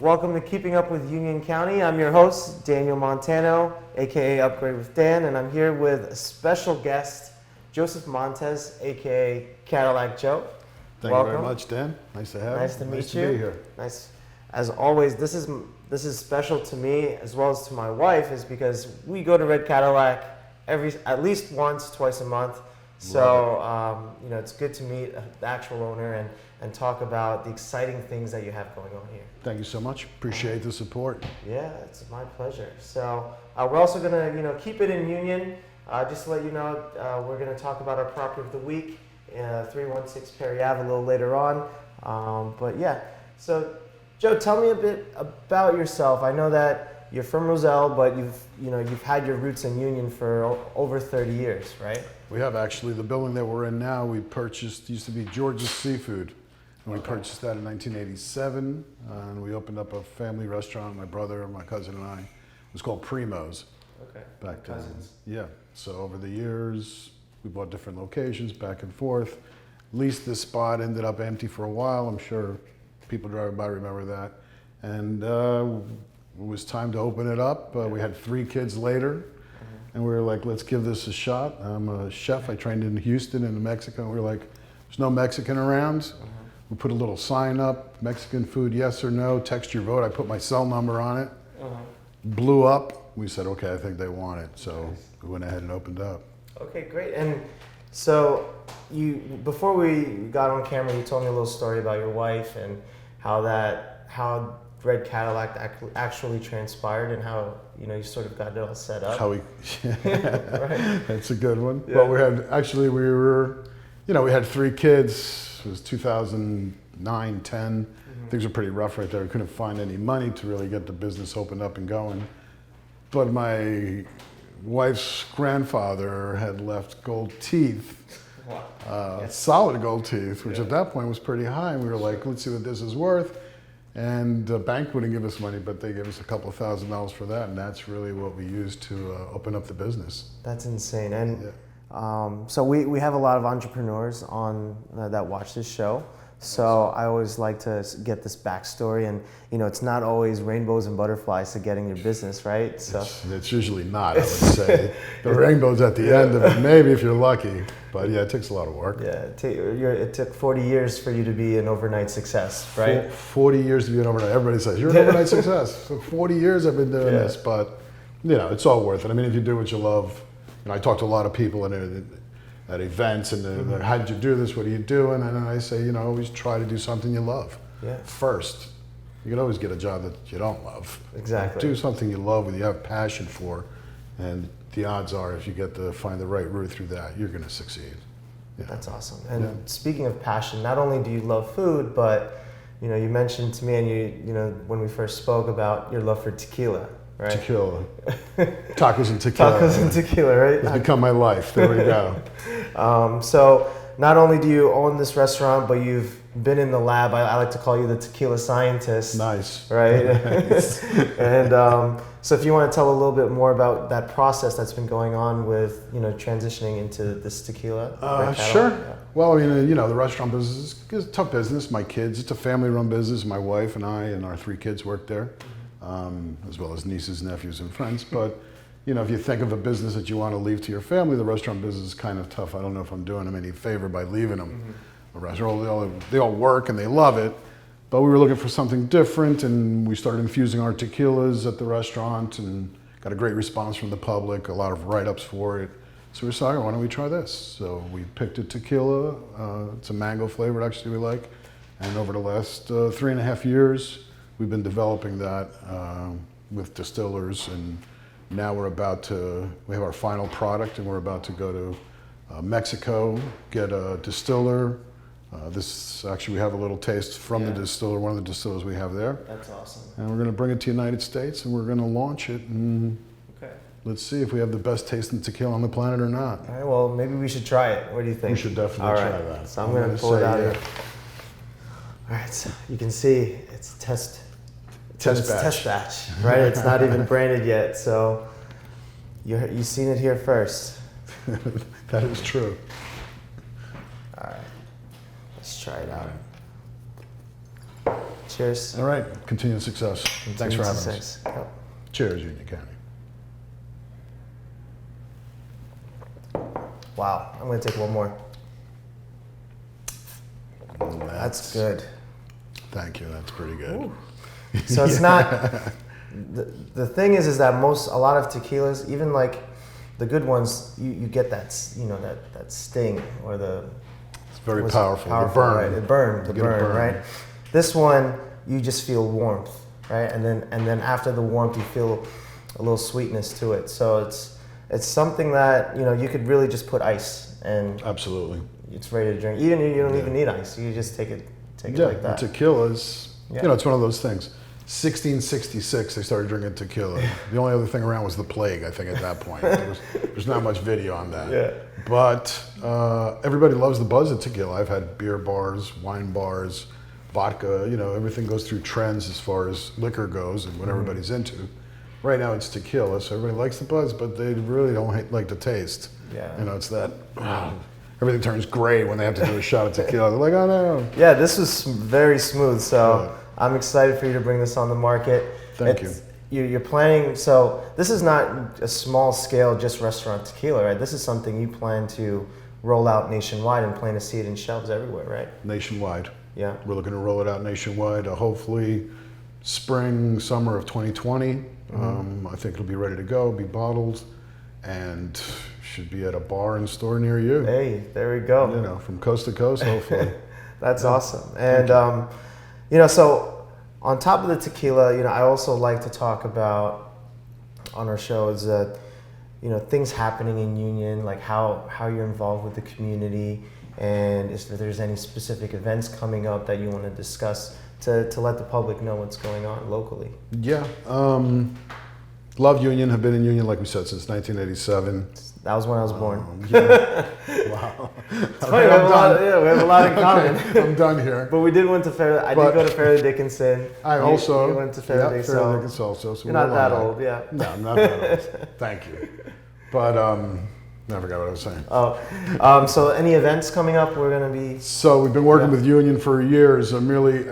Welcome to Keeping Up with Union County. I'm your host, Daniel Montano, aka Upgrade with Dan, and I'm here with a special guest, Joseph Montez, aka Cadillac Joe. Thank you very much, Dan. Nice to have you. Nice to meet you. Nice to be here. Nice. As always, this is special to me as well as to my wife, is because we go to Red Cadillac at least once, twice a month. So it's good to meet the actual owner and talk about the exciting things that you have going on here. Thank you so much. Appreciate the support. Yeah, it's my pleasure. So we're also gonna keep it in Union. Just to let you know, we're gonna talk about our property of the week, 316 Perry Ave, a little later on. But yeah, so Joe, tell me a bit about yourself. I know that you're from Roselle, but you've had your roots in Union for over 30 years, right? We have actually. The building that we're in now, we purchased, used to be George's Seafood. And we purchased that in 1987, and we opened up a family restaurant, my brother, my cousin, and I. It was called Primo's. Okay. Back then. Cousins. Yeah. So over the years, we bought different locations, back and forth. Leased this spot, ended up empty for a while. I'm sure people driving by remember that. And it was time to open it up. We had 3 kids later, and we were like, let's give this a shot. I'm a chef. I trained in Houston and Mexico. And we were like, there's no Mexican around. We put a little sign up, Mexican food, yes or no, text your vote. I put my cell number on it, blew up. We said, okay, I think they want it. So we went ahead and opened up. Okay, great. And so before we got on camera, you told me a little story about your wife and how Red Cadillac actually transpired and how, you sort of got it all set up. Right. That's a good one. Yeah. Well, we had 3 kids. It was 2009, 10. Things were pretty rough right there. We couldn't find any money to really get the business opened up and going. But my wife's grandfather had left gold teeth, solid gold teeth, which at that point was pretty high. And we were like, let's see what this is worth. And the bank wouldn't give us money, but they gave us a couple of $1,000s for that. And that's really what we used to open up the business. That's insane. And so we have a lot of entrepreneurs on that watch this show. So I always like to get this backstory, and it's not always rainbows and butterflies to getting your business, right? So it's usually not, I would say. The rainbow's at the end of it, maybe if you're lucky. But yeah, it takes a lot of work. Yeah, it took 40 years for you to be an overnight success, right? 40 years to be an overnight. Everybody says, you're an overnight success. So 40 years I've been doing this, but it's all worth it. I mean, if you do what you love, I talk to a lot of people at events, and they're, how did you do this? What are you doing? And I say, always try to do something you love first. You can always get a job that you don't love. Exactly. Do something you love and you have passion for, and the odds are, if you get to find the right route through that, you're going to succeed. That's awesome. And speaking of passion, not only do you love food, but you mentioned to me, and when we first spoke about your love for tequila. Right. Tequila. Tacos and tequila. Tacos and tequila, right? It's become my life. There we go. So not only do you own this restaurant, but you've been in the lab. I like to call you the tequila scientist. Nice. Right? Nice. And so if you want to tell a little bit more about that process that's been going on with, transitioning into this tequila. Sure. Yeah. Well, the restaurant business is a tough business. My kids, it's a family-run business. My wife and I and our 3 kids work there. As well as nieces, nephews, and friends. But, if you think of a business that you want to leave to your family, the restaurant business is kind of tough. I don't know if I'm doing them any favor by leaving them. A restaurant, they all work and they love it. But we were looking for something different, and we started infusing our tequilas at the restaurant and got a great response from the public, a lot of write-ups for it. So we decided, why don't we try this? So we picked a tequila. It's a mango flavored, actually, we like. And over the last 3.5 years, we've been developing that with distillers, and now we have our final product, and we're about to go to Mexico, get a distiller. We have a little taste from the distiller, one of the distillers we have there. That's awesome. And we're going to bring it to the United States, and we're going to launch it, and let's see if we have the best tasting tequila on the planet or not. All right, well, maybe we should try it. What do you think? We should definitely try that. So I'm going to pull it out here. All right, so you can see it's test batch, right? It's not even branded yet, so you've seen it here first. That is true. All right, let's try it out. Cheers. All right. Continued success. Thanks for having us. Success. Yep. Cheers, Union County. Wow, I'm gonna take one more. That's good. Thank you. That's pretty good. Ooh. So it's not. The thing is that a lot of tequilas, even like the good ones, you get that that sting or the. It's very powerful. The burn. Right? The burn, right? This one, you just feel warmth, right? And then after the warmth, you feel a little sweetness to it. So it's something that you could really just put ice and absolutely. It's ready to drink. You don't even need ice. You just take it like that. Tequila's, it's one of those things. 1666, they started drinking tequila. The only other thing around was the plague, I think, at that point. There's not much video on that. Yeah. But everybody loves the buzz of tequila. I've had beer bars, wine bars, vodka. Everything goes through trends as far as liquor goes and what everybody's into. Right now it's tequila, so everybody likes the buzz, but they really don't like the taste. Yeah. It's that, everything turns gray when they have to do a shot of tequila. They're like, oh no. Yeah, this was very smooth, so I'm excited for you to bring this on the market. Thank you. You're planning, so this is not a small scale, just restaurant tequila, right? This is something you plan to roll out nationwide and plan to see it in shelves everywhere, right? Nationwide. Yeah. We're looking to roll it out nationwide, hopefully spring, summer of 2020. I think it'll be ready to go, be bottled, and should be at a bar and store near you. Hey, there we go. From coast to coast, hopefully. That's awesome. And, so on top of the tequila, I also like to talk about on our show is that, things happening in Union, like how you're involved with the community, and if there's any specific events coming up that you want to discuss to let the public know what's going on locally. Yeah. Love Union, have been in Union, like we said, since 1987. That was when I was born. Wow. It's funny, we have a lot in common. I'm done here. But we did went to Fairleigh. I did go to Fairleigh Dickinson. You went to Fairleigh Dickinson. Fairleigh Dickinson also. So you're not that old, yeah. No, I'm not that old. Thank you. But I forgot what I was saying. So any events coming up? We're going to be. So we've been working with Union for years. I'm really,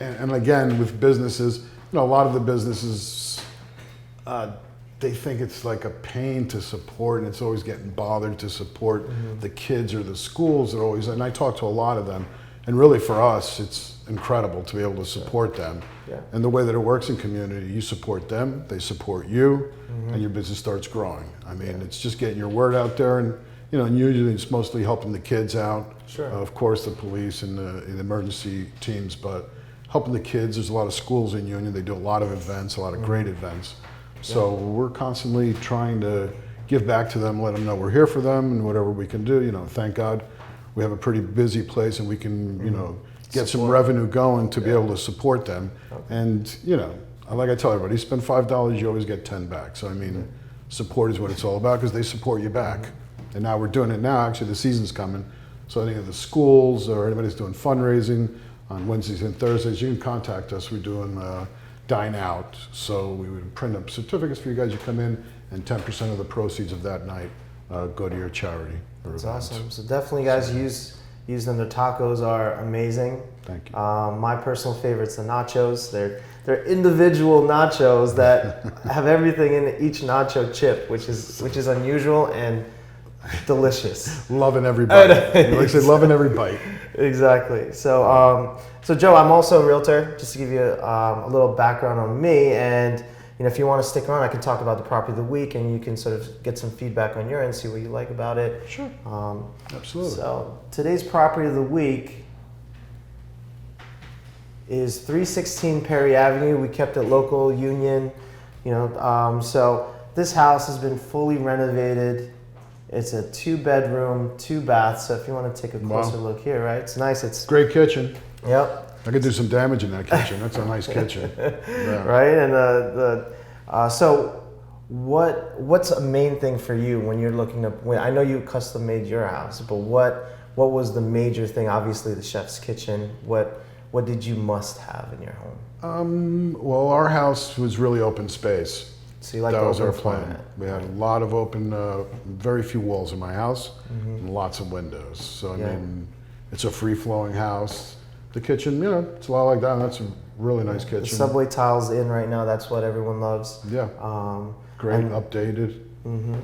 and again with businesses, a lot of the businesses, they think it's like a pain to support, and it's always getting bothered to support the kids or the schools. Are always, and I talk to a lot of them, and really for us, it's incredible to be able to support them. Yeah. And the way that it works in community, you support them, they support you, and your business starts growing. I mean, it's just getting your word out there, and and usually it's mostly helping the kids out. Sure. Of course, the police and the emergency teams, but helping the kids. There's a lot of schools in Union. They do a lot of events, a lot of great events. So we're constantly trying to give back to them, let them know we're here for them, and whatever we can do. Thank God we have a pretty busy place, and we can, get some revenue going to be able to support them. Okay. And, like I tell everybody, you spend $5, you always get 10 back. So, I mean, support is what it's all about, because they support you back. And now we're doing it now. Actually, the season's coming. So any of the schools or anybody's doing fundraising on Wednesdays and Thursdays, you can contact us. We're doing dine out. So we would print up certificates for you guys. You come in, and 10% of the proceeds of that night go to your charity. That's awesome. So definitely, guys, use them. The tacos are amazing. Thank you. My personal favorite's the nachos. They're individual nachos that have everything in each nacho chip, which is unusual and delicious. Loving every bite. You like to say loving every bite. Exactly. So, Joe, I'm also a realtor. Just to give you a little background on me, and if you want to stick around, I can talk about the property of the week, and you can sort of get some feedback on your end, see what you like about it. Sure. Absolutely. So today's property of the week is 316 Perry Avenue. We kept it local, Union. So this house has been fully renovated. It's a 2-bedroom, 2-bath. So if you want to take a closer look here, right? It's nice. It's great kitchen. Yep. I could do some damage in that kitchen. That's a nice kitchen. Yeah. Right? And so what's a main thing for you when you're looking to? I know you custom made your house, but what was the major thing? Obviously, the chef's kitchen. What did you must have in your home? Well, our house was really open space. So you like that the was open our plan. format. We had a lot of open, very few walls in my house, and lots of windows. So I mean, it's a free-flowing house. The kitchen, it's a lot like that. That's Really nice The kitchen. subway tiles in right now. That's what everyone loves. Yeah. Great, and- updated. Mm-hmm.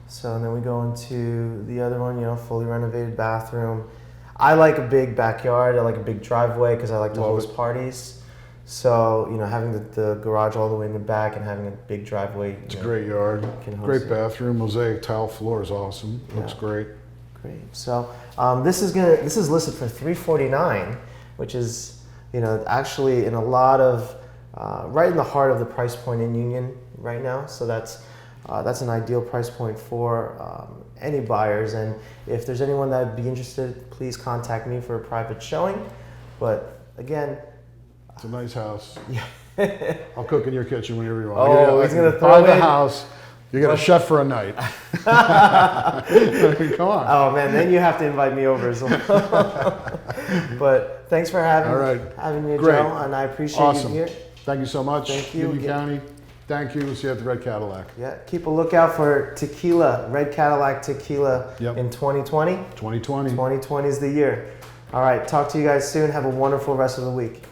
So and then we go into the other one, fully renovated bathroom. I like a big backyard. I like a big driveway because I like to Love host parties. So, having the garage all the way in the back and having a big driveway. It's a great yard. Can host Great it. bathroom. Mosaic tile floor is awesome. Looks Yeah. great. Great. So this is listed for $349, which is actually in a lot of right in the heart of the price point in Union right now. So that's an ideal price point for any buyers. And if there's anyone that would be interested, please contact me for a private showing. But again, It's a nice house. yeah. I'll cook in your kitchen whenever you want. Oh, he's gonna throw private in- house. You get a chef for a night. Come on. Oh man, then you have to invite me over as well. But thanks for All right. having me, Great. Joe, and I appreciate Awesome. you here. Thank you so much. Thank you. Union County. Thank you. We'll see you at the Red Cadillac. Yeah, keep a lookout for Tequila, Red Cadillac Tequila Yep. in 2020. 2020. 2020 is the year. All right, talk to you guys soon. Have a wonderful rest of the week.